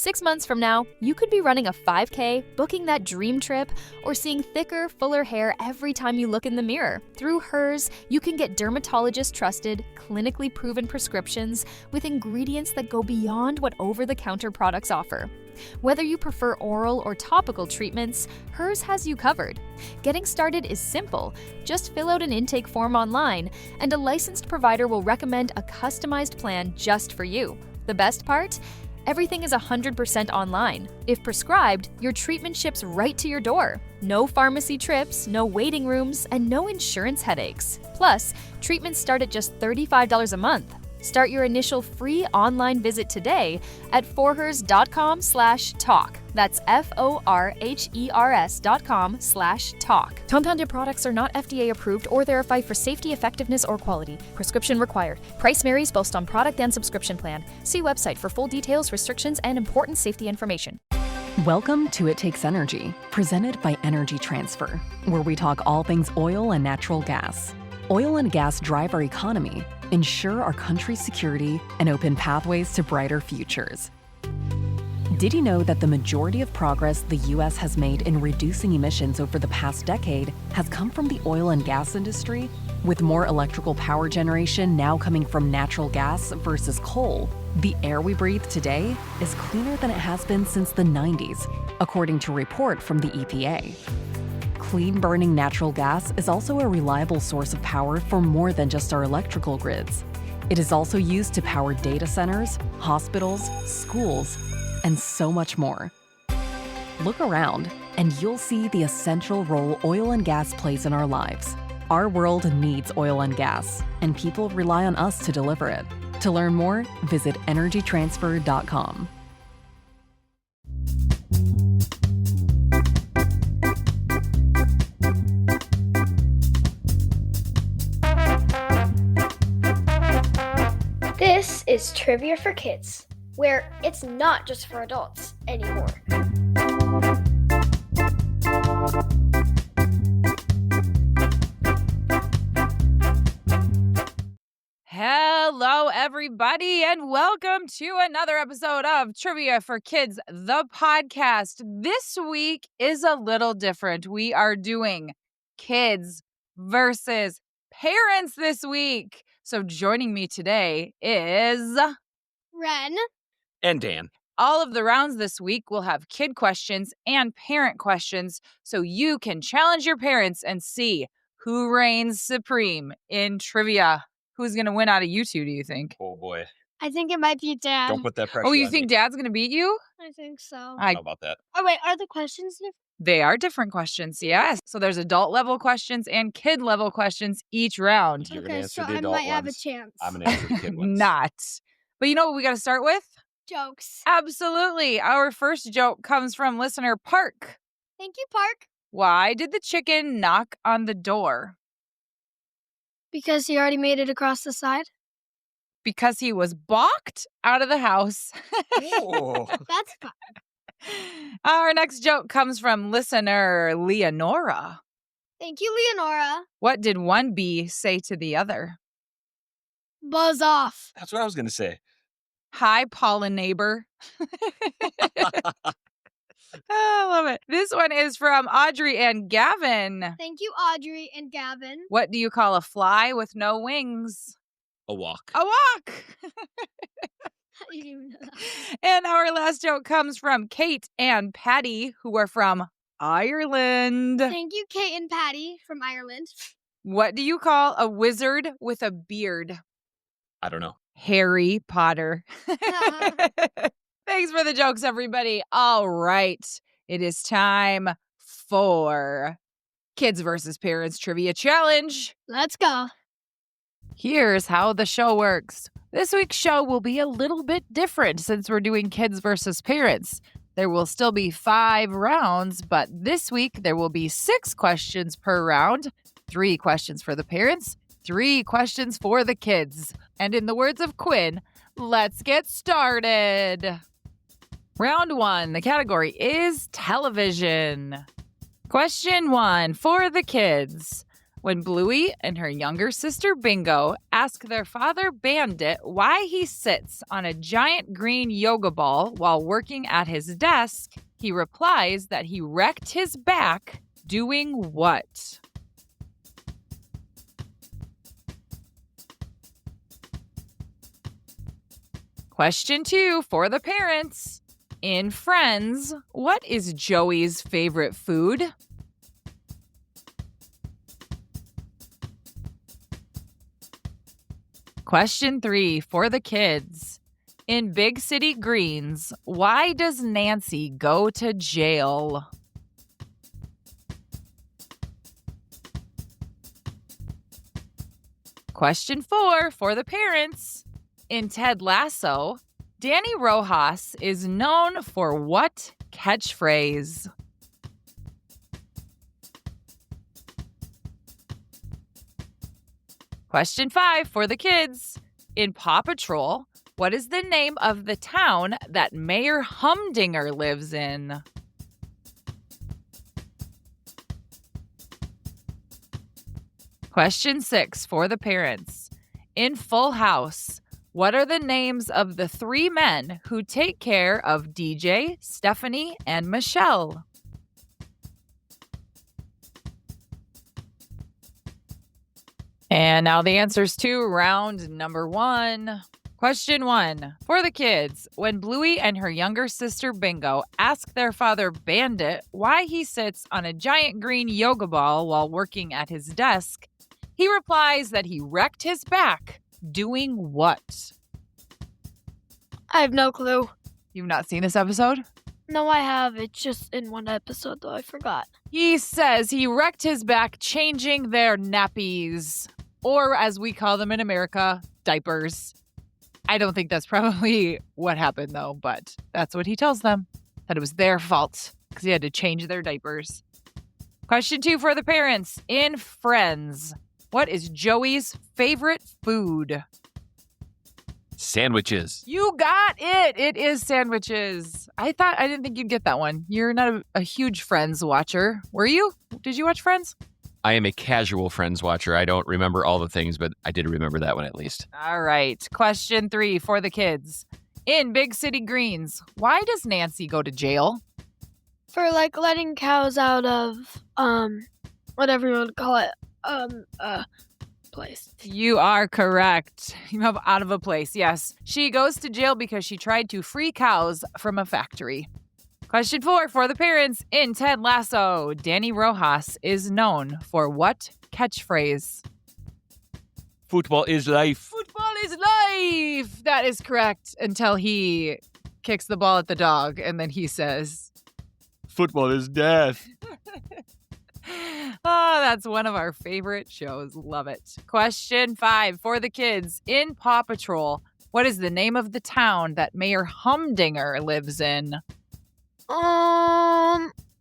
6 months from now, you could be running a 5K, booking that dream trip, or seeing thicker, fuller hair every time you look in the mirror. Through Hers, you can get dermatologist-trusted, clinically proven prescriptions with ingredients that go beyond what over-the-counter products offer. Whether you prefer oral or topical treatments, Hers has you covered. Getting started is simple. Just fill out an intake form online, and a licensed provider will recommend a customized plan just for you. The best part? Everything is 100% online. If prescribed, your treatment ships right to your door. No pharmacy trips, no waiting rooms, and no insurance headaches. Plus, treatments start at just $35 a month. Start your initial free online visit today at forhers.com/talk. That's forhers.com/talk. Compounded products are not FDA approved or verified for safety, effectiveness, or quality. Prescription required. Price varies based on product and subscription plan. See website for full details, restrictions, and important safety information. Welcome to It Takes Energy, presented by Energy Transfer, where we talk all things oil and natural gas. Oil and gas drive our economy, ensure our country's security, and open pathways to brighter futures. Did you know that the majority of progress the U.S. has made in reducing emissions over the past decade has come from the oil and gas industry? With more electrical power generation now coming from natural gas versus coal, the air we breathe today is cleaner than it has been since the 90s, according to a report from the EPA. Clean-burning natural gas is also a reliable source of power for more than just our electrical grids. It is also used to power data centers, hospitals, schools, and so much more. Look around, and you'll see the essential role oil and gas plays in our lives. Our world needs oil and gas, and people rely on us to deliver it. To learn more, visit energytransfer.com. This is Trivia for Kids, where it's not just for adults anymore. Hello, everybody, and welcome to another episode of Trivia for Kids, the podcast. This week is a little different. We are doing kids versus parents this week. So joining me today is Ren. And Dan. All of the rounds this week will have kid questions and parent questions, so you can challenge your parents and see who reigns supreme in trivia. Who's going to win out of you two, do you think? Oh, boy. I think it might be Dad. Don't put that pressure Oh, you on think me. Dad's going to beat you? I think so. I don't know about that. Oh, wait, are the questions different? They are different questions, yes. So there's adult level questions and kid level questions each round. You're going to Okay, answer so the I adult might have a ones. chance. I'm going to answer the kid ones. Not. But you know what we got to start with? Jokes. Absolutely. Our first joke comes from listener Park. Thank you, Park. Why did the chicken knock on the door? Because he already made it across the side? Because he was balked out of the house. Oh. That's fun. Our next joke comes from listener Leonora. Thank you, Leonora. What did one bee say to the other? Buzz off. That's what I was going to say. Hi, pollen neighbor. I love it. This one is from Audrey and Gavin. Thank you, Audrey and Gavin. What do you call a fly with no wings? A walk. A walk. You didn't even know that. And our last joke comes from Kate and Patty, who are from Ireland. Thank you, Kate and Patty from Ireland. What do you call a wizard with a beard? I don't know. Harry Potter. Thanks for the jokes, everybody. All right. It is time for Kids versus Parents Trivia Challenge. Let's go. Here's how the show works. This week's show will be a little bit different since we're doing kids versus parents. There will still be 5 rounds, but this week there will be 6 questions per round, 3 questions for the parents, 3 questions for the kids. And in the words of Quinn, let's get started. Round 1, the category is television. Question 1 for the kids. when Bluey and her younger sister Bingo ask their father Bandit why he sits on a giant green yoga ball while working at his desk, he replies that he wrecked his back doing what? Question 2 for the parents. In Friends, what is Joey's favorite food? Question 3 for the kids. In Big City Greens, why does Nancy go to jail? Question 4 for the parents. In Ted Lasso, Danny Rojas is known for what catchphrase? Question 5 for the kids. In Paw Patrol, what is the name of the town that Mayor Humdinger lives in? Question 6 for the parents. In Full House, what are the names of the 3 men who take care of DJ, Stephanie, and Michelle? And now the answers to round number 1. Question 1 for the kids. When Bluey and her younger sister Bingo ask their father Bandit why he sits on a giant green yoga ball while working at his desk, he replies that he wrecked his back doing what? I have no clue. You've not seen this episode? No, I have. It's just in one episode, though. I forgot. He says he wrecked his back changing their nappies, or as we call them in America, diapers. I don't think that's probably what happened, though, but that's what he tells them, that it was their fault because he had to change their diapers. Question 2 for the parents. In Friends, what is Joey's favorite food? Sandwiches. You got it. It is sandwiches. I didn't think you'd get that one. You're not a huge Friends watcher. Were you? Did you watch Friends? I am a casual Friends watcher. I don't remember all the things, but I did remember that one at least. All right. Question 3 for the kids. In Big City Greens, why does Nancy go to jail? For letting cows out of whatever you want to call it, place. You are correct. You have out of a place, yes. She goes to jail because she tried to free cows from a factory. Question 4 for the parents. In Ted Lasso, Danny Rojas is known for what catchphrase? Football is life. Football is life! That is correct until he kicks the ball at the dog and then he says, Football is death. Oh, that's one of our favorite shows. Love it. Question 5 for the kids. In Paw Patrol, what is the name of the town that Mayor Humdinger lives in?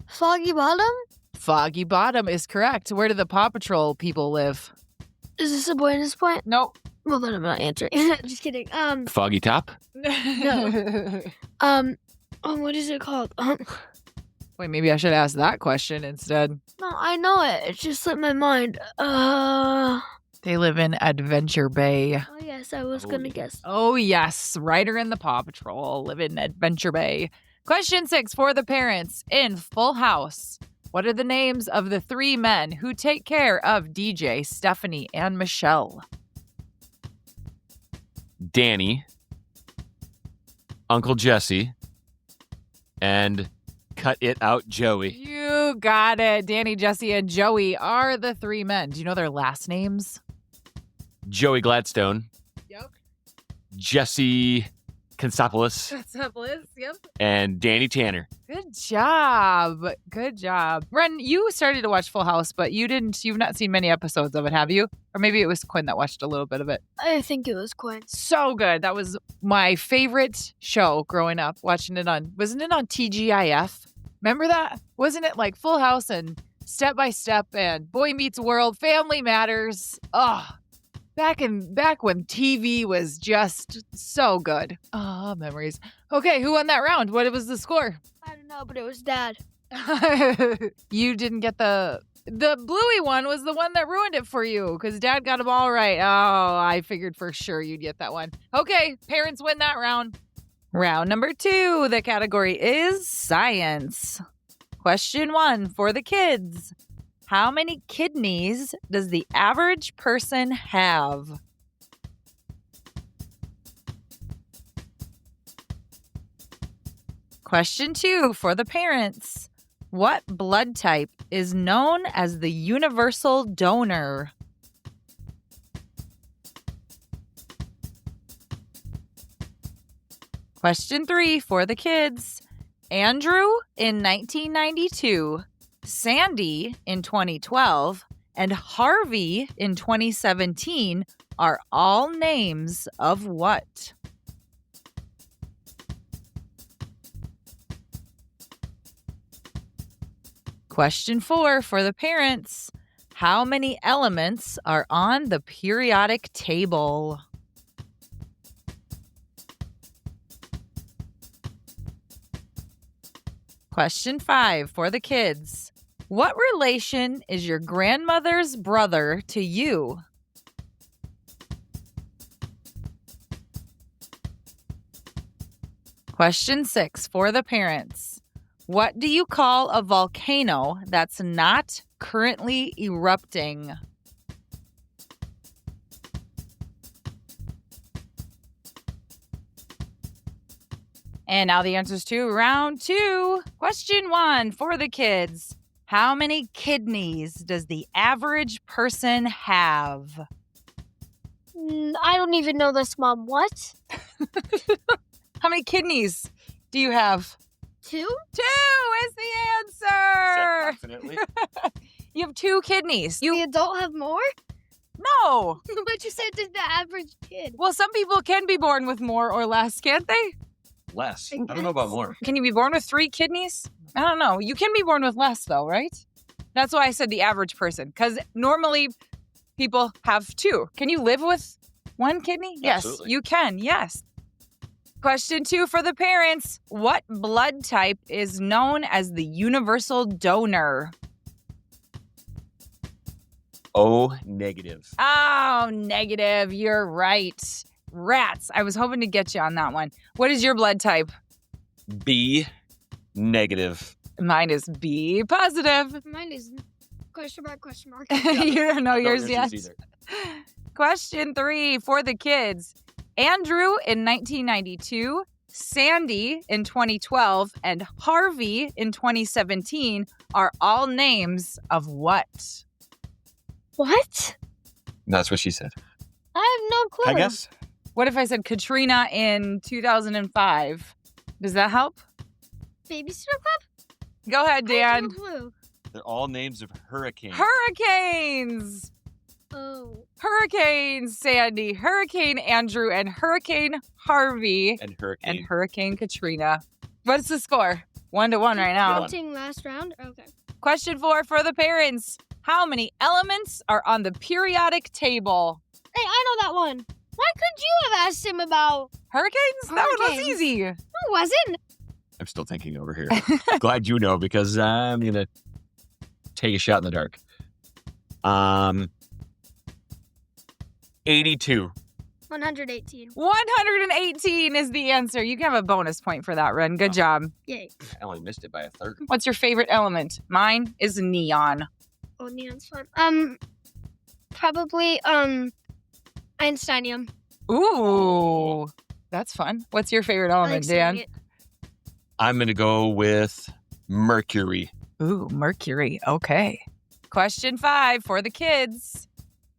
Foggy Bottom? Foggy Bottom is correct. Where do the Paw Patrol people live? Is this a bonus point? Nope. Well, then I'm not answering. Just kidding. Foggy Top? No. What is it called? Wait, maybe I should ask that question instead. No, I know it. It just slipped my mind. They live in Adventure Bay. Oh, yes, I was going to guess. Oh, yes. Ryder and the Paw Patrol live in Adventure Bay. Question 6 for the parents. In Full House, what are the names of the 3 men who take care of DJ, Stephanie, and Michelle? Danny, Uncle Jesse, and Cut It Out Joey. You got it. Danny, Jesse, and Joey are the 3 men. Do you know their last names? Joey Gladstone. Yep. Jesse Consopoulos. Consopoulos, yep. And Danny Tanner. Good job. Good job. Ren, you started to watch Full House, but you've not seen many episodes of it, have you? Or maybe it was Quinn that watched a little bit of it. I think it was Quinn. So good. That was my favorite show growing up, wasn't it on TGIF? Remember that? Wasn't it like Full House and Step by Step and Boy Meets World, Family Matters? Oh, back when TV was just so good. Oh, memories. Okay, who won that round? What was the score? I don't know, but it was Dad. You didn't get the The bluey one was the one that ruined it for you because Dad got them all right. Oh, I figured for sure you'd get that one. Okay, parents win that round. Round number 2, the category is science. Question 1 for the kids. How many kidneys does the average person have? Question 2 for the parents. What blood type is known as the universal donor? Question 3 for the kids. Andrew in 1992, Sandy in 2012, and Harvey in 2017 are all names of what? Question 4 for the parents. How many elements are on the periodic table? Question 5 for the kids. What relation is your grandmother's brother to you? Question 6 for the parents. What do you call a volcano that's not currently erupting? And now the answers to round 2. Question 1 for the kids. How many kidneys does the average person have? I don't even know this, Mom. What? How many kidneys do you have? 2? 2 is the answer. Confidently. You have 2 kidneys. The adult have more? No. But you said the average kid. Well, some people can be born with more or less, can't they? Less. I don't know about more. Can you be born with 3 kidneys? I don't know. You can be born with less, though, right? That's why I said the average person, because normally people have 2. Can you live with 1 kidney? Yes, Absolutely. you can. Yes. Question 2 for the parents. What blood type is known as the universal donor? O negative. Oh, negative. You're right. Rats. I was hoping to get you on that one. What is your blood type? B negative. Mine is B positive. Mine is question mark, question mark. You don't know yours No yet? answers either. Question 3 for the kids. Andrew in 1992, Sandy in 2012, and Harvey in 2017 are all names of what? What? That's what she said. I have no clue. I guess. What if I said Katrina in 2005? Does that help? Babysitter Club? Go ahead, I have no Dan. clue. They're all names of hurricanes. Hurricanes! Oh. Hurricane Sandy, Hurricane Andrew, and Hurricane Harvey, and hurricane. and Hurricane Katrina. What's the score? 1-1 right now. Counting last round? Okay. Question 4 for the parents. How many elements are on the periodic table? Hey, I know that one. Why couldn't you have asked him about... Hurricanes? That one was Hurricanes. easy. No, it wasn't. I'm still thinking over here. Glad you know because I'm going to take a shot in the dark. 82. 118. 118 is the answer. You can have a bonus point for that, Ren. Good job. Yay. I only missed it by a third. What's your favorite element? Mine is neon. Oh, neon's fun. Probably, Einsteinium. Ooh, that's fun. What's your favorite I like element, saying Dan? it. I'm going to go with mercury. Ooh, Mercury. Okay. Question 5 for the kids.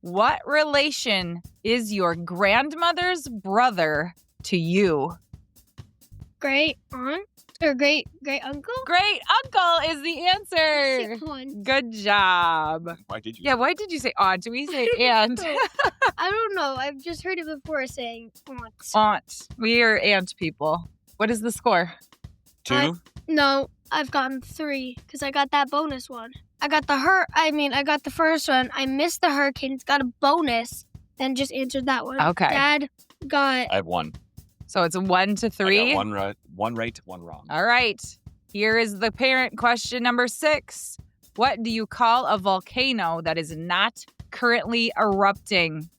What relation is your grandmother's brother to you? Great aunt? Or great uncle? Great uncle is the answer. Sick one. Good job. Why did you? Yeah, why did you say aunt? Do we say aunt? I don't know. I've just heard it before saying aunt. Aunt. We are aunt people. What is the score? 2? No, I've gotten 3 because I got that bonus one. I got the first one. I missed the hurricanes, got a bonus, then just answered that one. Okay. Dad got I have 1. So it's 1 to I 3. got one right, one wrong. All right. Here is the parent question number 6. What do you call a volcano that is not currently erupting?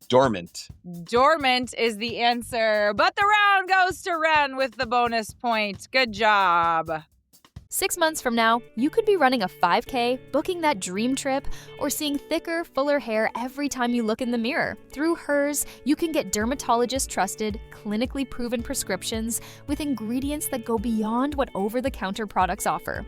Dormant. Dormant is the answer, but the round goes to Ren with the bonus point. Good job. 6 months from now, you could be running a 5K, booking that dream trip, or seeing thicker, fuller hair every time you look in the mirror. Through Hers, you can get dermatologist-trusted, clinically proven prescriptions with ingredients that go beyond what over-the-counter products offer.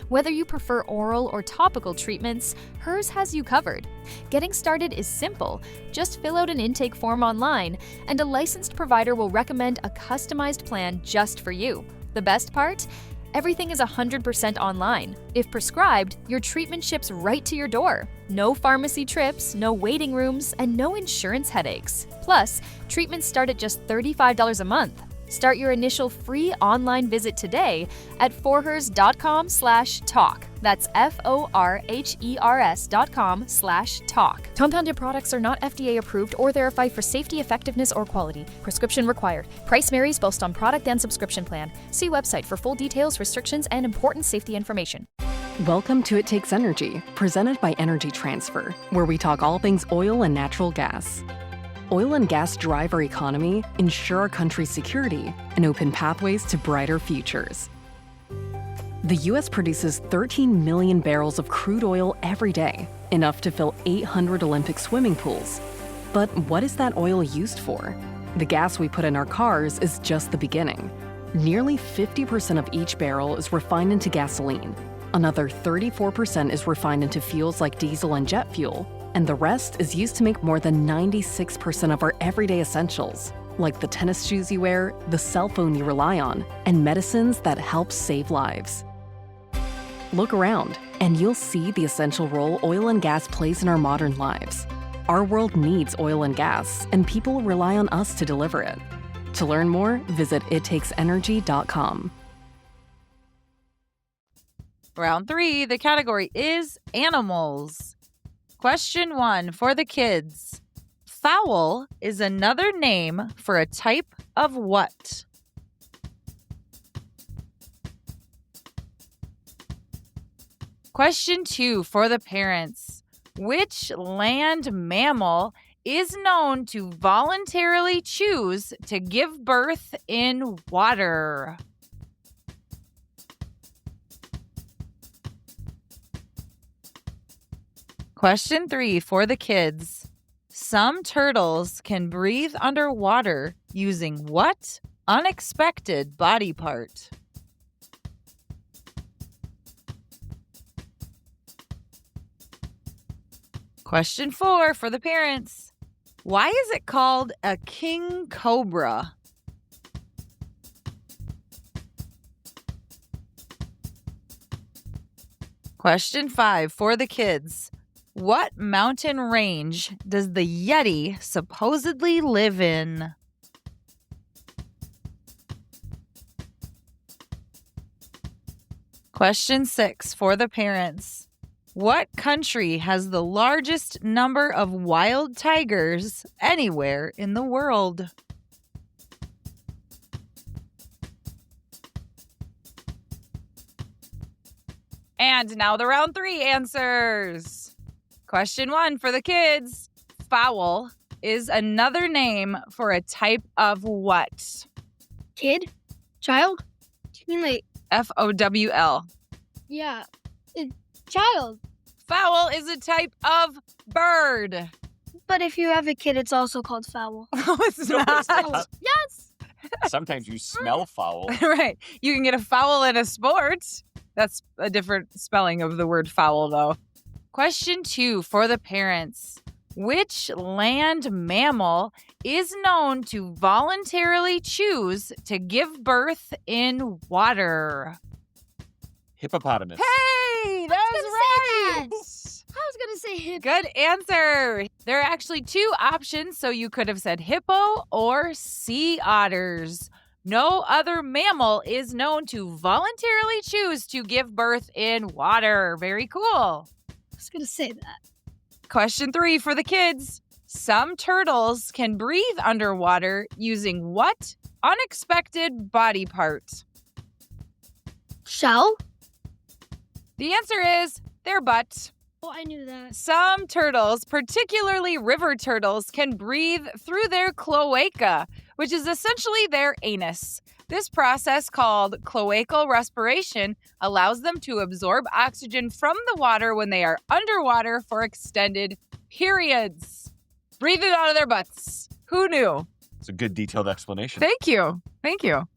Whether you prefer oral or topical treatments, Hers has you covered. Getting started is simple. Just fill out an intake form online, and a licensed provider will recommend a customized plan just for you. The best part? Everything is 100% online. If prescribed, your treatment ships right to your door. No pharmacy trips, no waiting rooms, and no insurance headaches. Plus, treatments start at just $35 a month. Start your initial free online visit today at forhers.com/talk. That's forhers.com/talk. Compounded products are not FDA approved or verified for safety, effectiveness, or quality. Prescription required. Price varies both on product and subscription plan. See website for full details, restrictions, and important safety information. Welcome to It Takes Energy, presented by Energy Transfer, where we talk all things oil and natural gas. Oil and gas drive our economy, ensure our country's security, and open pathways to brighter futures. The U.S. produces 13 million barrels of crude oil every day, enough to fill 800 Olympic swimming pools. But what is that oil used for? The gas we put in our cars is just the beginning. Nearly 50% of each barrel is refined into gasoline. Another 34% is refined into fuels like diesel and jet fuel, and the rest is used to make more than 96% of our everyday essentials, like the tennis shoes you wear, the cell phone you rely on, and medicines that help save lives. Look around, and you'll see the essential role oil and gas plays in our modern lives. Our world needs oil and gas, and people rely on us to deliver it. To learn more, visit ittakes.energy.com. Round 3, the category is animals. Question 1 for the kids. Fowl is another name for a type of what? Question 2 for the parents. Which land mammal is known to voluntarily choose to give birth in water? Question 3 for the kids. Some turtles can breathe underwater using what unexpected body part? Question 4 for the parents. Why is it called a king cobra? Question 5 for the kids. What mountain range does the Yeti supposedly live in? Question 6 for the parents. What country has the largest number of wild tigers anywhere in the world? And now the round 3 answers. Question 1 for the kids. Fowl is another name for a type of what? Kid? Child? Do you mean like, Fowl. yeah, child. Fowl is a type of bird. But if you have a kid, it's also called fowl. No, it's No, not. it's not. Yes! Sometimes you smell foul. Right. You can get a foul in a sport. That's a different spelling of the word foul, though. Question 2 for the parents. Which land mammal is known to voluntarily choose to give birth in water? Hippopotamus. Hey, that's right. I was going to say hip. Good answer. There are actually 2 options, so you could have said hippo or sea otters. No other mammal is known to voluntarily choose to give birth in water. Very cool. I was going to say that. Question 3 for the kids. Some turtles can breathe underwater using what unexpected body part? Shell? The answer is their butt. Oh, I knew that. Some turtles, particularly river turtles, can breathe through their cloaca, which is essentially their anus. This process, called cloacal respiration, allows them to absorb oxygen from the water when they are underwater for extended periods. Breathe it out of their butts. Who knew? It's a good detailed explanation. Thank you. Thank you.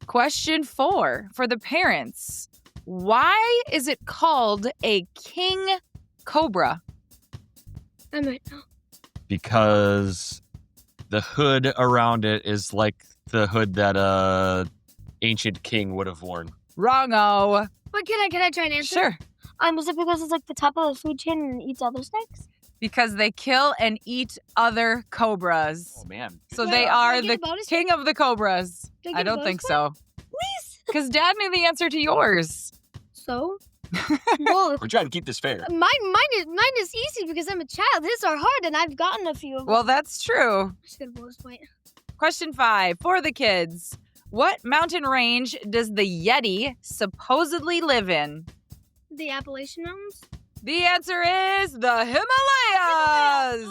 Question 4 for the parents. Why is it called a king cobra? I might know. Because the hood around it is like the hood that a ancient king would have worn. Wrong-o. Wait, can I try and answer? Sure. Was it because it's like the top of the food chain and eats other snakes? Because they kill and eat other cobras. Oh, man. So Wait, they do are I get the a bonus king of the cobras. Do I I get a don't bonus think point? so. Please. Because Dad knew the answer to yours. So? Well, We're trying to keep this fair. mine is easy because I'm a child. His are hard, and I've gotten a few of them. Well, that's true. Just get a bonus point. Question 5 for the kids. What mountain range does the Yeti supposedly live in? The Appalachian Mountains? The answer is the Himalayas.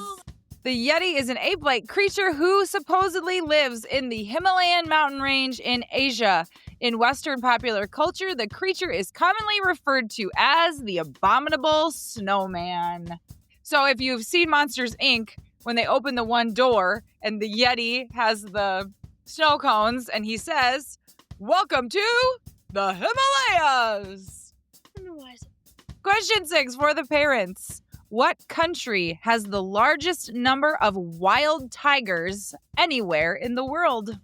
The Yeti is an ape-like creature who supposedly lives in the Himalayan mountain range in Asia. In Western popular culture, the creature is commonly referred to as the abominable snowman. So if you've seen Monsters, Inc., when they open the one door and the Yeti has the snow cones and he says, "Welcome to the Himalayas." I don't know why I said Question 6 for the parents. What country has the largest number of wild tigers anywhere in the world?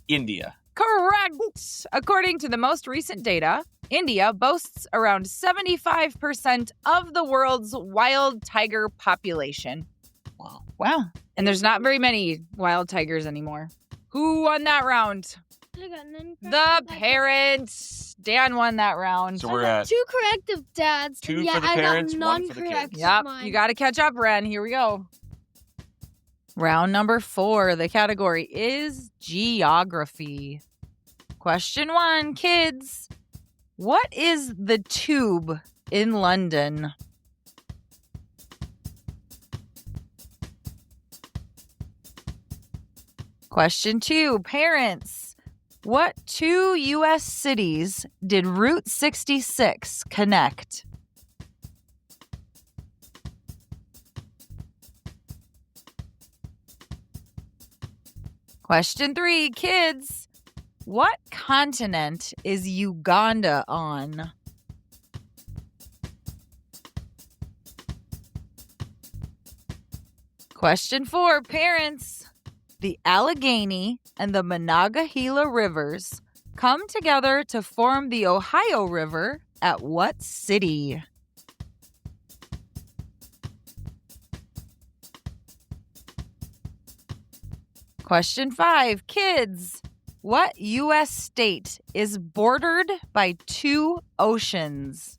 India. Correct! According to the most recent data, India boasts around 75% of the world's wild tiger population. Wow. And there's not very many wild tigers anymore. Who won that round? I got none The correct. parents. Dan won that round. So I we're got at 2 correct of Dad's. two and yeah, for the I parents, got one none for the correct kids. of Yep, mine. you got to catch up, Ren. Here we go. Round number 4. The category is geography. Question 1, kids. What is the Tube in London? Question 2, parents. What 2 U.S. cities did Route 66 connect? Question 3, kids. What continent is Uganda on? Question 4, parents. The Allegheny and the Monongahela rivers come together to form the Ohio River at what city? Question 5, kids. What U.S. state is bordered by 2 oceans?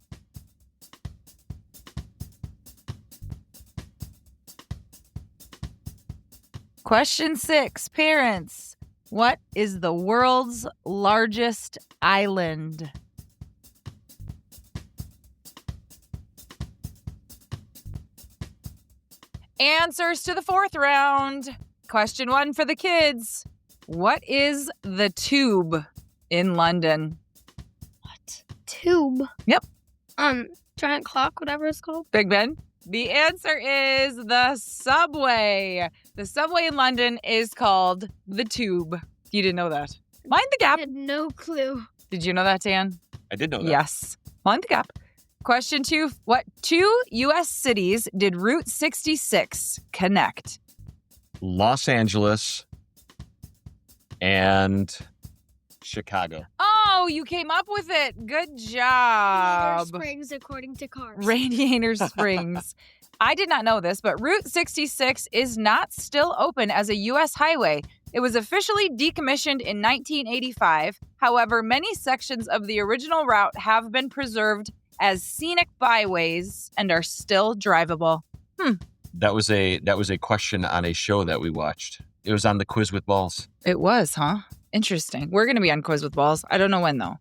Question 6, parents. What is the world's largest island? Answers to the 4th round. Question 1 for the kids. What is the Tube in London? What? Tube? Yep. Giant clock, whatever it's called. Big Ben? The answer is the subway. The subway in London is called the Tube. You didn't know that. Mind the I gap. had no clue. Did you know that, Dan? I did know that. Yes. Mind the gap. Question 2. What 2 U.S. cities did Route 66 connect? Los Angeles and Chicago. Oh, you came up with it. Good job. Springs, according to Cars. Radiator Springs. I did not know this, but Route 66 is not still open as a U.S. highway. It was officially decommissioned in 1985. However, many sections of the original route have been preserved as scenic byways and are still drivable. That was a question on a show that we watched. It was on the Quiz with Balls. It was, huh? Interesting. We're going to be on Quiz with Balls. I don't know when, though.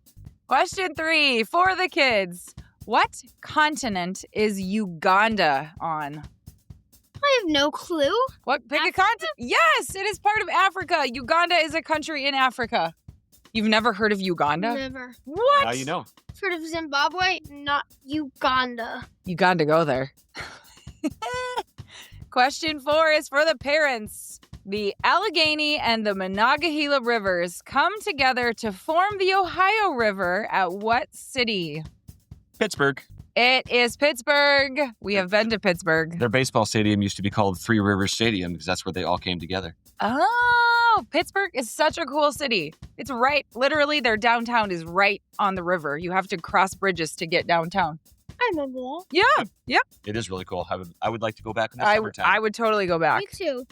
Question 3 for the kids. What continent is Uganda on? I have no clue. What? Pick a continent. Yes, it is part of Africa. Uganda is a country in Africa. You've never heard of Uganda? Never. What? Now you know. Heard of Zimbabwe, not Uganda. You got to go there. Question 4 is for the parents. The Allegheny and the Monongahela rivers come together to form the Ohio River at what city? Pittsburgh. It is Pittsburgh. We have been to Pittsburgh. Their baseball stadium used to be called Three Rivers Stadium because that's where they all came together. Oh, Pittsburgh is such a cool city. It's right, literally their downtown is right on the river. You have to cross bridges to get downtown. I remember that. Yeah. It is really cool. I would like to go back in the I summertime. would totally go back. Me too.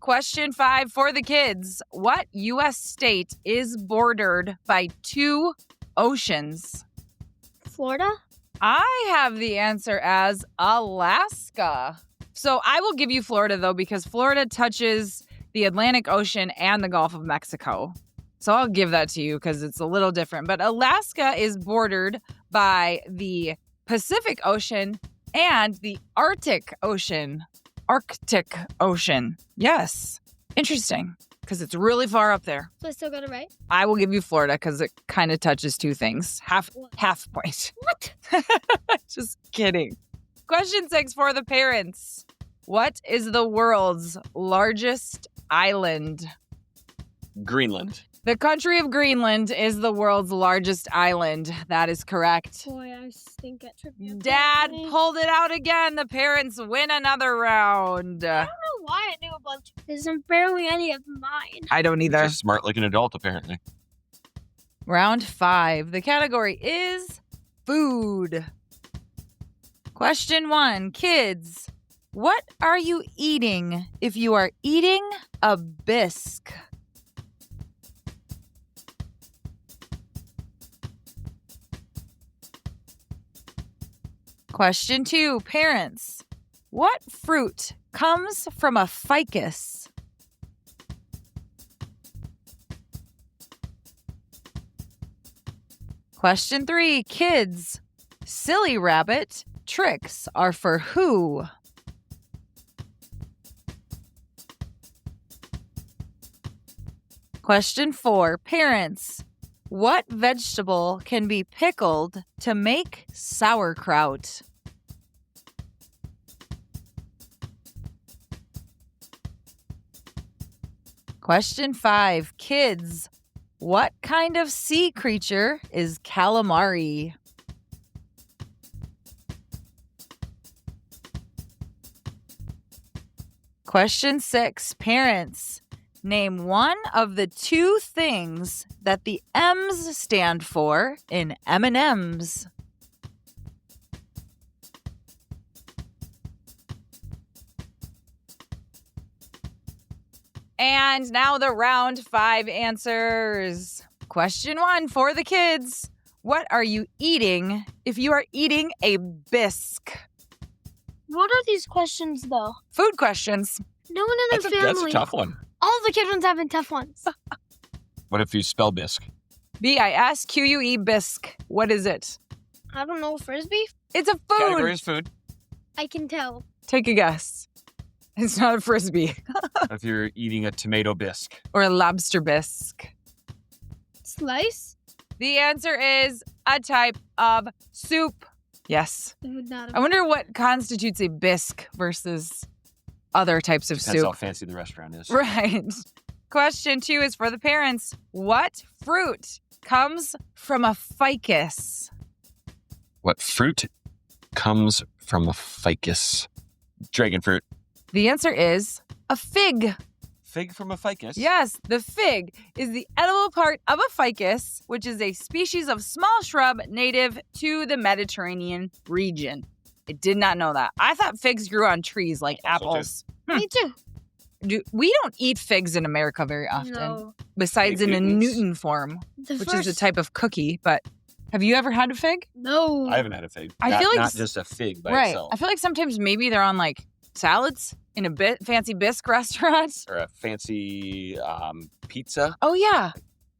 Question 5 for the kids. What U.S. state is bordered by 2 oceans? Florida? I have the answer as Alaska. So I will give you Florida, though, because Florida touches the Atlantic Ocean and the Gulf of Mexico. So I'll give that to you because it's a little different. But Alaska is bordered by the Pacific Ocean and the Arctic Ocean. Arctic Ocean. Yes. Interesting. Because it's really far up there. So I still got it right? I will give you Florida because it kind of touches 2 things. Half point. What? Just kidding. Question 6 for the parents. What is the world's largest island? Greenland. The country of Greenland is the world's largest island. That is correct. Boy, I stink at trivia. Dad pulled it out again. The parents win another round. I don't know why I knew a bunch. There's barely any of mine. I don't either. Just smart like an adult, apparently. Round 5. The category is food. Question 1. Kids, what are you eating if you are eating a bisque? Question 2. Parents, what fruit comes from a ficus? Question 3. Kids, silly rabbit tricks are for who? Question 4. Parents, what vegetable can be pickled to make sauerkraut? Question 5. Kids, what kind of sea creature is calamari? Question 6. Parents, name one of the 2 things that the M's stand for in M&M's. And now the round 5 answers. Question 1 for the kids. What are you eating if you are eating a bisque? What are these questions, though? Food questions. No one in their That's family. a tough one. All the kid ones have been tough ones. What if you spell bisque? Bisque, bisque. What is it? I don't know, frisbee? It's a food. Category is food. I can tell. Take a guess. It's not a frisbee If you're eating a tomato bisque. or a lobster bisque. Slice? The answer is a type of soup. Yes. I would not I have. wonder what constitutes a bisque versus other types of Depends soup. how fancy the restaurant is. Right. Question 2 is for the parents. What fruit comes from a ficus? What fruit comes from a ficus? Dragon fruit. The answer is a fig. Fig from a ficus? Yes, the fig is the edible part of a ficus, which is a species of small shrub native to the Mediterranean region. I did not know that. I thought figs grew on trees like I thought apples. Me too. We don't eat figs in America very often, No. besides in a Newtons. Newton form, The which first... is a type of cookie. But have you ever had a fig? No. I haven't had a fig. I feel like not s- just a fig by Right. itself. I feel like sometimes maybe they're on like salads in a fancy bisque restaurant. Or a fancy pizza. Oh yeah,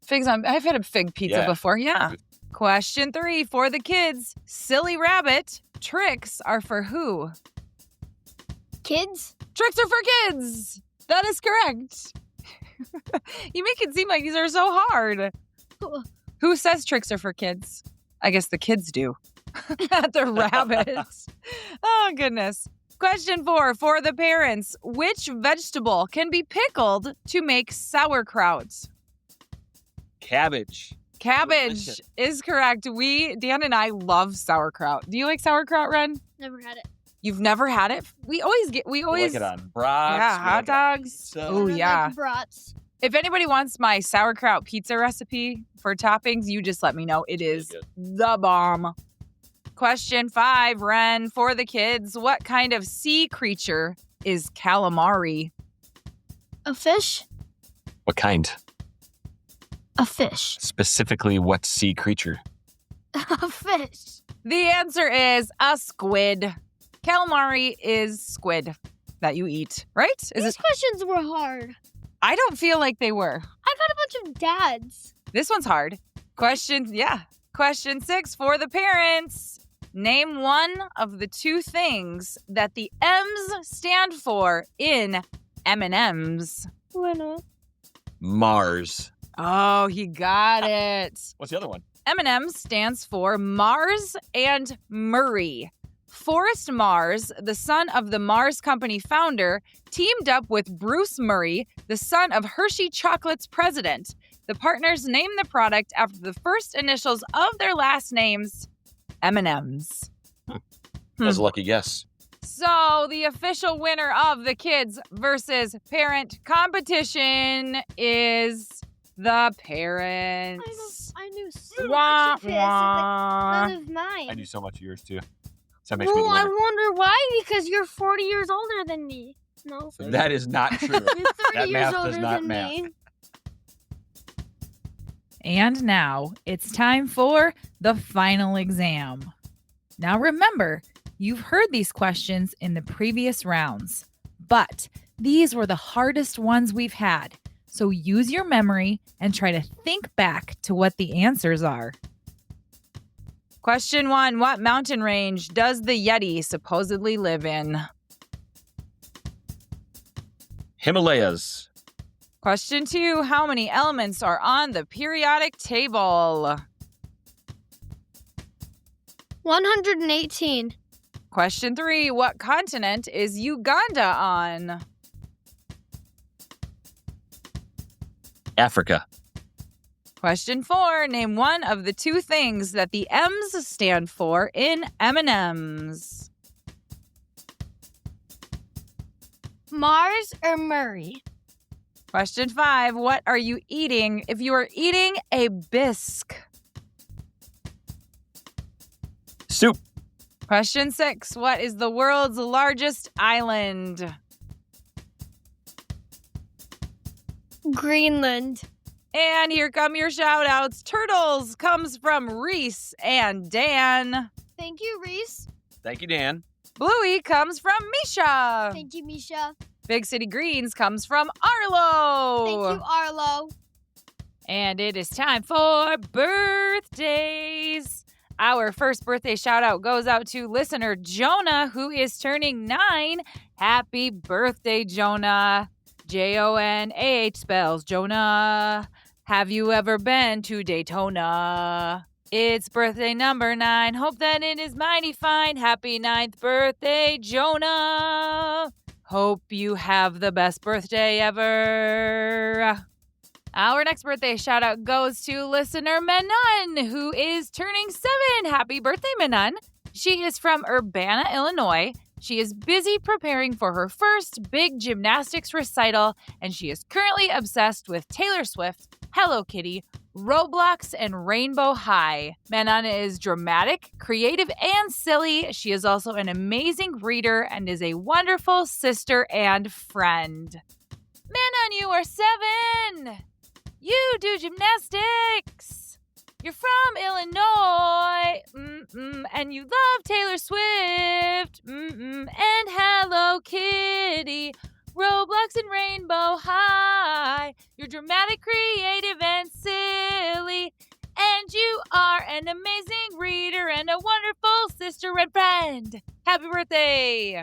figs on. I've had a fig pizza Yeah. before. Yeah, Question 3 for the kids. Silly rabbit, tricks are for who? Kids? Tricks are for kids. That is correct. You make it seem like these are so hard. Who says tricks are for kids? I guess the kids do. The rabbits. Oh, goodness. Question 4 for the parents. Which vegetable can be pickled to make sauerkraut? Cabbage. Cabbage is correct. Dan and I love sauerkraut. Do you like sauerkraut, Ren? Never had it. You've never had it? We always We like it on brats. Yeah, we hot like it- dogs. So- Oh, yeah. Like brats. If anybody wants my sauerkraut pizza recipe for toppings, you just let me know. It is good. the bomb. Question 5, Ren, for the kids. What kind of sea creature is calamari? A fish? What kind? A fish. Specifically, what sea creature? A fish. The answer is a squid. Calamari is squid that you eat, right? These questions were hard. I don't feel like they were. I got a bunch of dads. This one's hard. Question 6 for the parents. Name one of the two things that the M's stand for in M&M's. Bueno. Mars. Oh, he got it. What's the other one? M&M stands for Mars and Murray. Forrest Mars, the son of the Mars Company founder, teamed up with Bruce Murray, the son of Hershey Chocolate's president. The partners named the product after the first initials of their last names, M&M's. That was a lucky guess. So the official winner of the kids versus parent competition is the parents. I knew so Wah, much of his, wah. none of mine. I do so much of yours too. So that makes me the Well, I winner. wonder why, because you're 40 years older than me. No. That is not true. You're 30 That years math does older not than math. me. And now it's time for the final exam. Now remember, you've heard these questions in the previous rounds, but these were the hardest ones we've had. So use your memory and try to think back to what the answers are. Question 1, what mountain range does the Yeti supposedly live in? Himalayas. Question 2, how many elements are on the periodic table? 118. Question 3, what continent is Uganda on? Africa. Question 4, name one of the two things that the M's stand for in M&M's. Mars or Murray? Question 5, what are you eating if you are eating a bisque? Soup. Question 6, what is the world's largest island? Greenland. And here come your shout outs. Turtles comes from Reese and Dan. Thank you, Reese. Thank you, Dan. Bluey comes from Misha. Thank you, Misha. Big City Greens comes from Arlo. Thank you, Arlo. And it is time for birthdays. Our first birthday shout out goes out to listener Jonah, who is turning 9. Happy birthday, Jonah. Jonah spells Jonah. Have you ever been to Daytona? It's birthday number 9. Hope that it is mighty fine. Happy 9th birthday, Jonah. Hope you have the best birthday ever. Our next birthday shout out goes to listener Menon, who is turning 7. Happy birthday, Menon. She is from Urbana, Illinois. She is busy preparing for her first big gymnastics recital, and she is currently obsessed with Taylor Swift, Hello Kitty, Roblox, and Rainbow High. Menon is dramatic, creative, and silly. She is also an amazing reader and is a wonderful sister and friend. Menon, you are 7! You do gymnastics! You're from Illinois, and you love Taylor Swift, and Hello Kitty, Roblox and Rainbow High. You're dramatic, creative, and silly, and you are an amazing reader, and a wonderful sister and friend. Happy birthday!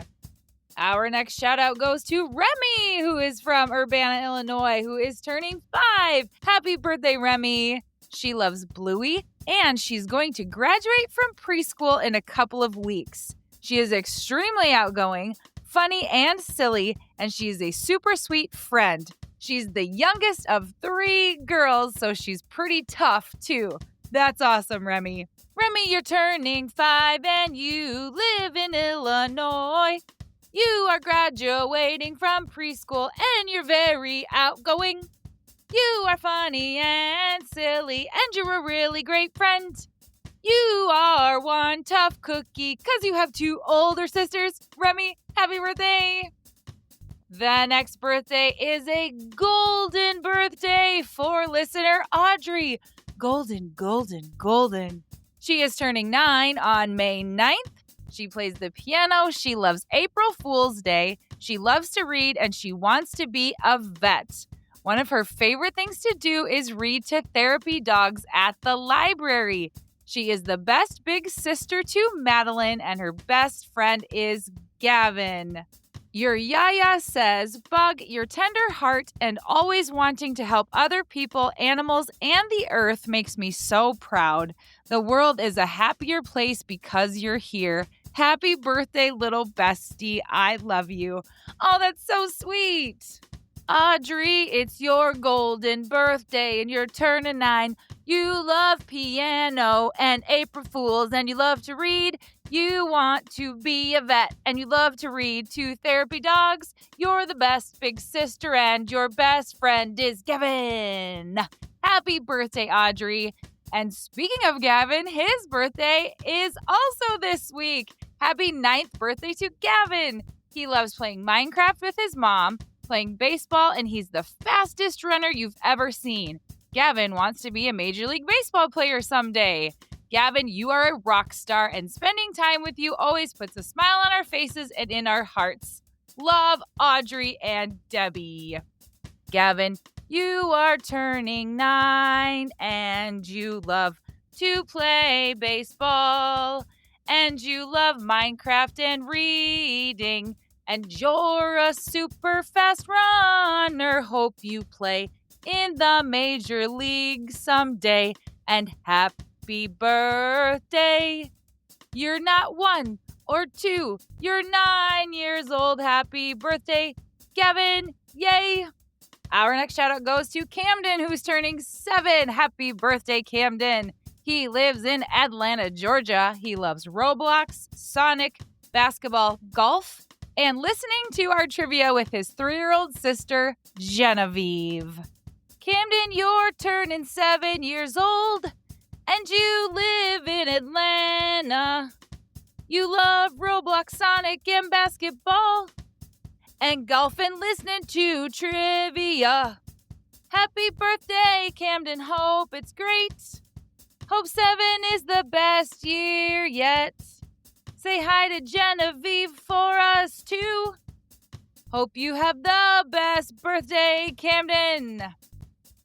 Our next shout out goes to Remy, who is from Urbana, Illinois, who is turning 5. Happy birthday, Remy. She loves Bluey, and she's going to graduate from preschool in a couple of weeks. She is extremely outgoing, funny, and silly, and she's a super sweet friend. She's the youngest of 3 girls, so she's pretty tough, too. That's awesome, Remy. Remy, you're turning 5, and you live in Illinois. You are graduating from preschool and you're very outgoing. You are funny and silly and you're a really great friend. You are one tough cookie because you have 2 older sisters. Remy, happy birthday! The next birthday is a golden birthday for listener Audrey. Golden, golden, golden. She is turning 9 on May 9th. She plays the piano, she loves April Fool's Day, she loves to read, and she wants to be a vet. One of her favorite things to do is read to therapy dogs at the library. She is the best big sister to Madeline, and her best friend is Gavin. Your Yaya says, Bug, your tender heart and always wanting to help other people, animals, and the earth makes me so proud. The world is a happier place because you're here. Happy birthday, little bestie. I love you. Oh, that's so sweet. Audrey, it's your golden birthday and you're turning 9. You love piano and April Fools and you love to read. You want to be a vet and you love to read to therapy dogs. You're the best big sister and your best friend is Gavin. Happy birthday, Audrey. And speaking of Gavin, his birthday is also this week. Happy 9th birthday to Gavin. He loves playing Minecraft with his mom, playing baseball, and he's the fastest runner you've ever seen. Gavin wants to be a Major League Baseball player someday. Gavin, you are a rock star, and spending time with you always puts a smile on our faces and in our hearts. Love, Audrey and Debbie. Gavin, you are turning 9, and you love to play baseball, and you love Minecraft and reading, and you're a super fast runner. Hope you play in the Major League someday, and happy birthday. You're not 1 or 2, you're 9 years old. Happy birthday, Gavin. Yay! Our next shout out goes to Camden, who's turning 7. Happy birthday, Camden. He lives in Atlanta, Georgia. He loves Roblox, Sonic, basketball, golf, and listening to our trivia with his 3-year-old sister, Genevieve. Camden, you're turning 7 years old, and you live in Atlanta. You love Roblox, Sonic, and basketball, and golf and listening to trivia. Happy birthday, Camden. Hope it's great. Hope 7 is the best year yet. Say hi to Genevieve for us, too. Hope you have the best birthday, Camden.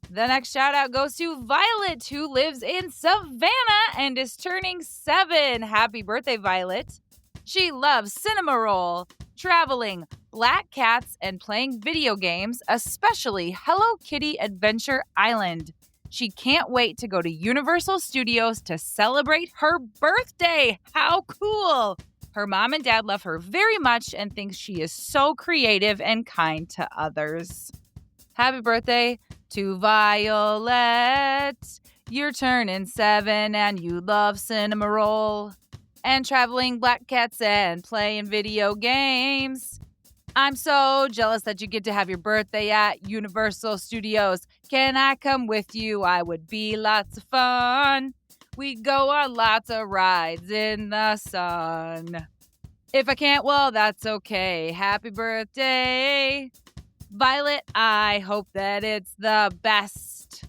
The next shout out goes to Violet, who lives in Savannah and is turning 7. Happy birthday, Violet. She loves cinema roll, traveling, black cats, and playing video games, especially Hello Kitty Adventure Island. She can't wait to go to Universal Studios to celebrate her birthday. How cool! Her mom and dad love her very much and think she is so creative and kind to others. Happy birthday to Violet. You're turning 7 and you love cinema roll and traveling black cats and playing video games. I'm so jealous that you get to have your birthday at Universal Studios. Can I come with you? I would be lots of fun. We go on lots of rides in the sun. If I can't, well, that's okay. Happy birthday, Violet. I hope that it's the best.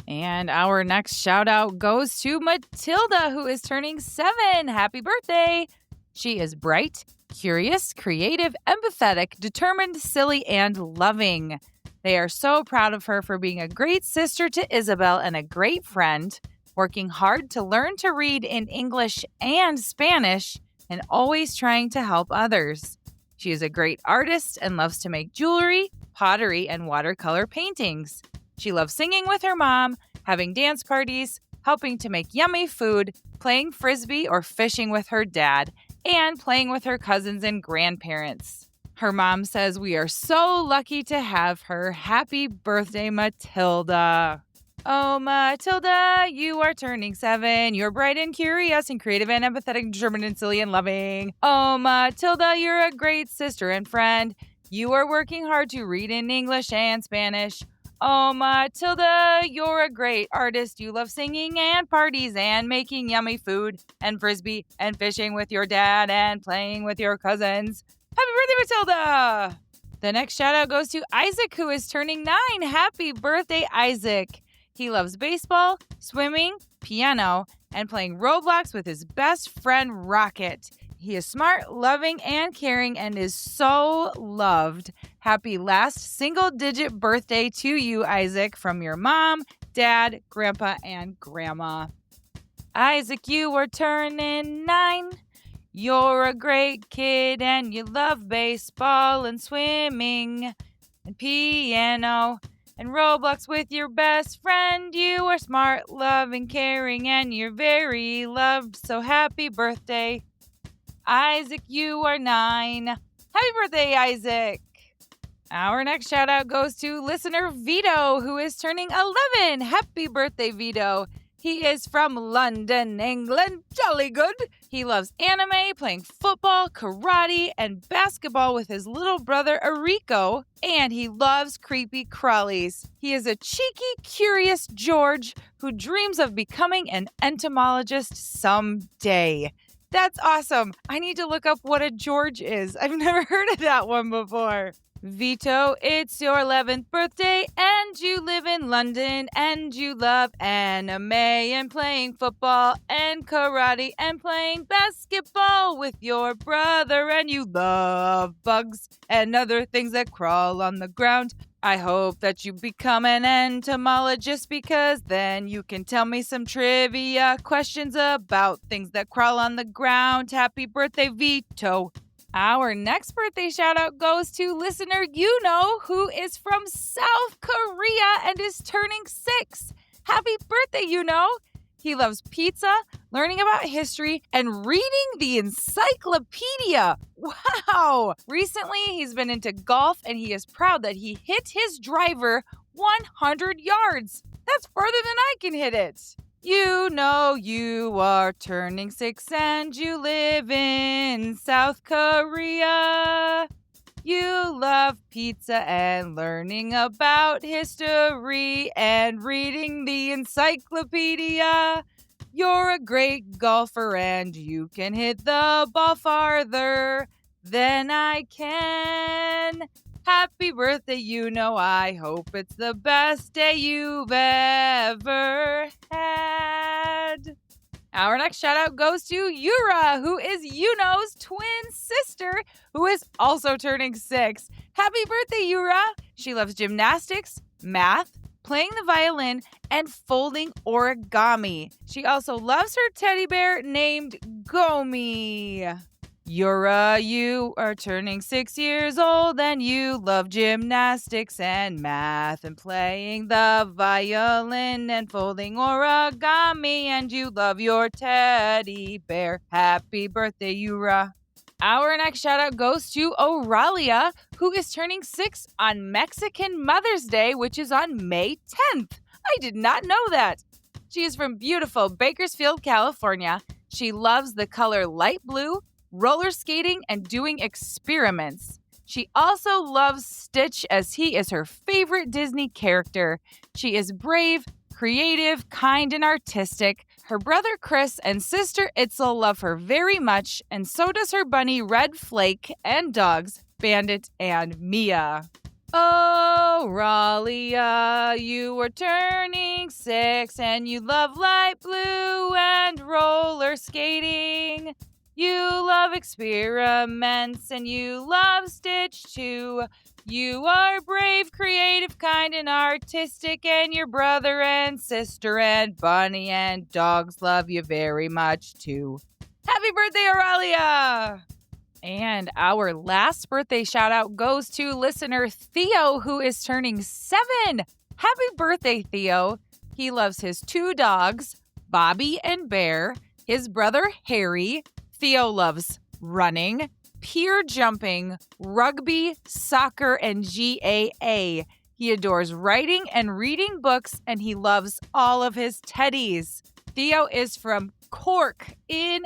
And our next shout out goes to Matilda, who is turning 7. Happy birthday. She is bright, curious, creative, empathetic, determined, silly, and loving. They are so proud of her for being a great sister to Isabel and a great friend. working hard to learn to read in English and Spanish, and always trying to help others. She is a great artist and loves to make jewelry, pottery, and watercolor paintings. She loves singing with her mom, having dance parties, helping to make yummy food, playing frisbee or fishing with her dad, and playing with her cousins and grandparents. Her mom says we are so lucky to have her. Happy birthday, Matilda. Oh, Matilda, you are turning 7. You're bright and curious and creative and empathetic, determined and silly and loving. Oh, Matilda, you're a great sister and friend. You are working hard to read in English and Spanish. Oh, Matilda, you're a great artist. You love singing and parties and making yummy food and frisbee and fishing with your dad and playing with your cousins. Happy birthday, Matilda! The next shout out goes to Isaac, who is turning 9. Happy birthday, Isaac. He loves baseball, swimming, piano, and playing Roblox with his best friend, Rocket. He is smart, loving, and caring, and is so loved. Happy last single-digit birthday to you, Isaac, from your mom, dad, grandpa, and grandma. Isaac, you are turning 9. You're a great kid, and you love baseball and swimming and piano and Roblox with your best friend. You are smart, loving, caring, and you're very loved. So happy birthday, Isaac, you are 9. Happy birthday, Isaac. Our next shout out goes to listener Vito, who is turning 11. Happy birthday, Vito. He is from London, England. Jolly good. He loves anime, playing football, karate, and basketball with his little brother, Eriko. And he loves creepy crawlies. He is a cheeky, curious George who dreams of becoming an entomologist someday. That's awesome. I need to look up what a George is. I've never heard of that one before. Vito, it's your 11th birthday, and you live in London, and you love anime and playing football and karate and playing basketball with your brother, and you love bugs and other things that crawl on the ground. I hope that you become an entomologist, because then you can tell me some trivia questions about things that crawl on the ground. Happy birthday, Vito. Our next birthday shout out goes to listener Yuno, who is from South Korea and is turning 6. Happy birthday, Yuno. He loves pizza, learning about history, and reading the encyclopedia. Wow! Recently, he's been into golf, and he is proud that he hit his driver 100 yards. That's further than I can hit it. You know you are turning 6 and you live in South Korea. You love pizza and learning about history and reading the encyclopedia. You're a great golfer and you can hit the ball farther than I can. Happy birthday, Yuno. I hope it's the best day you've ever had. Our next shout out goes to Yura, who is Yuno's twin sister, who is also turning 6. Happy birthday, Yura. She loves gymnastics, math, playing the violin, and folding origami. She also loves her teddy bear named Gomi. Yura, you are turning 6 years old, and you love gymnastics and math and playing the violin and folding origami, and you love your teddy bear. Happy birthday, Yura. Our next shout out goes to Auralia, who is turning 6 on Mexican Mother's Day, which is on May 10th. I did not know that. She is from beautiful Bakersfield, California. She loves the color light blue, roller skating, and doing experiments. She also loves Stitch, as he is her favorite Disney character. She is brave, creative, kind, and artistic. Her brother Chris and sister Itzel love her very much, and so does her bunny Red Flake and dogs Bandit and Mia. Oh, Ralia, you are turning 6 and you love light blue and roller skating. You love experiments and you love Stitch too. You are brave, creative, kind, and artistic, and your brother and sister and bunny and dogs love you very much too. Happy birthday, Aurelia! And our last birthday shout out goes to listener Theo, who is turning 7. Happy birthday, Theo. He loves his 2 dogs, Bobby and Bear, his brother Harry. Theo loves running, pier jumping, rugby, soccer, and GAA. He adores writing and reading books, and he loves all of his teddies. Theo is from Cork in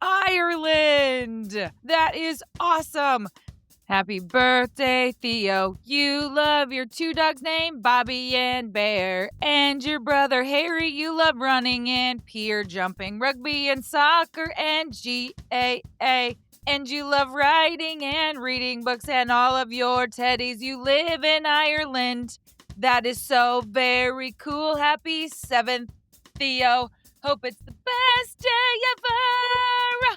Ireland. That is awesome. Happy birthday, Theo. You love your 2 dogs named Bobby and Bear. And your brother Harry, you love running and pier jumping, rugby and soccer and GAA. And you love writing and reading books and all of your teddies. You live in Ireland. That is so very cool. Happy 7th, Theo. Hope it's the best day ever.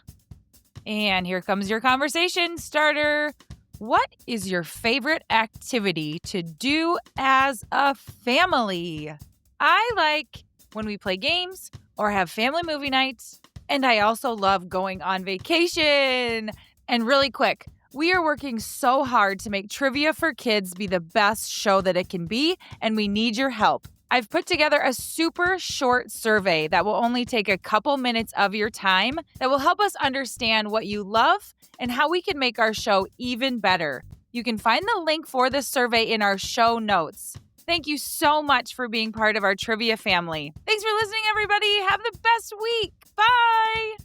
And here comes your conversation starter. What is your favorite activity to do as a family? I like when we play games or have family movie nights, and I also love going on vacation. And really quick, we are working so hard to make Trivia for Kids be the best show that it can be, and we need your help. I've put together a super short survey that will only take a couple minutes of your time that will help us understand what you love and how we can make our show even better. You can find the link for the survey in our show notes. Thank you so much for being part of our trivia family. Thanks for listening, everybody. Have the best week. Bye.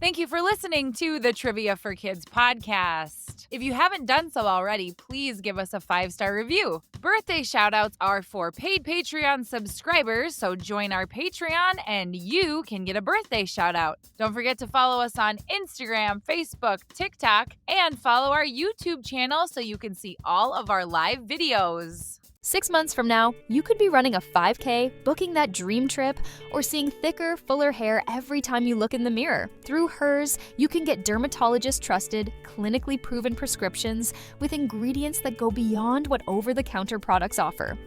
Thank you for listening to the Trivia for Kids podcast. If you haven't done so already, please give us a 5-star review. Birthday shoutouts are for paid Patreon subscribers, so join our Patreon and you can get a birthday shoutout. Don't forget to follow us on Instagram, Facebook, TikTok, and follow our YouTube channel so you can see all of our live videos. 6 months from now, you could be running a 5K, booking that dream trip, or seeing thicker, fuller hair every time you look in the mirror. Through Hers, you can get dermatologist-trusted, clinically proven prescriptions with ingredients that go beyond what over-the-counter products offer.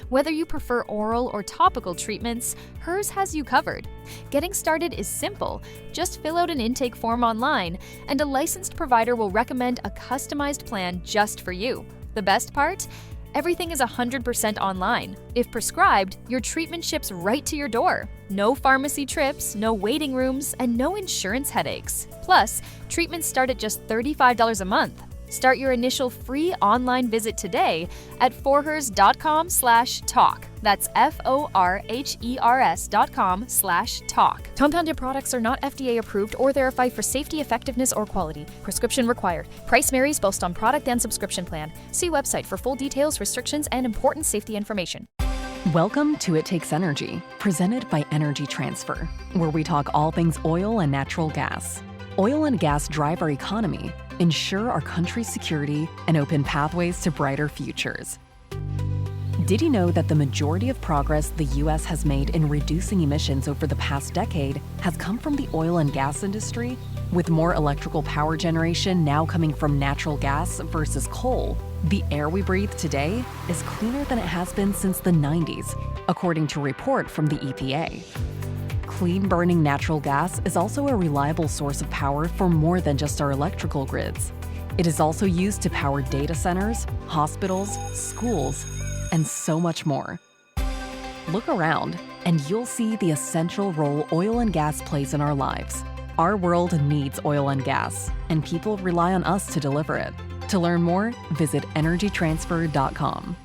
Whether you prefer oral or topical treatments, Hers has you covered. Getting started is simple. Just fill out an intake form online, and a licensed provider will recommend a customized plan just for you. The best part? Everything is 100% online. If prescribed, your treatment ships right to your door. No pharmacy trips, no waiting rooms, and no insurance headaches. Plus, treatments start at just $35 a month. Start your initial free online visit today at forhers.com/talk. That's forhers.com/talk. Compounded products are not FDA approved or verified for safety, effectiveness, or quality. Prescription required. Price varies based on product and subscription plan. See website for full details, restrictions, and important safety information. Welcome to It Takes Energy, presented by Energy Transfer, where we talk all things oil and natural gas. Oil and gas drive our economy, ensure our country's security, and open pathways to brighter futures. Did you know that the majority of progress the U.S. has made in reducing emissions over the past decade has come from the oil and gas industry? With more electrical power generation now coming from natural gas versus coal, the air we breathe today is cleaner than it has been since the 90s, according to a report from the EPA. Clean-burning natural gas is also a reliable source of power for more than just our electrical grids. It is also used to power data centers, hospitals, schools, and so much more. Look around, and you'll see the essential role oil and gas plays in our lives. Our world needs oil and gas, and people rely on us to deliver it. To learn more, visit energytransfer.com.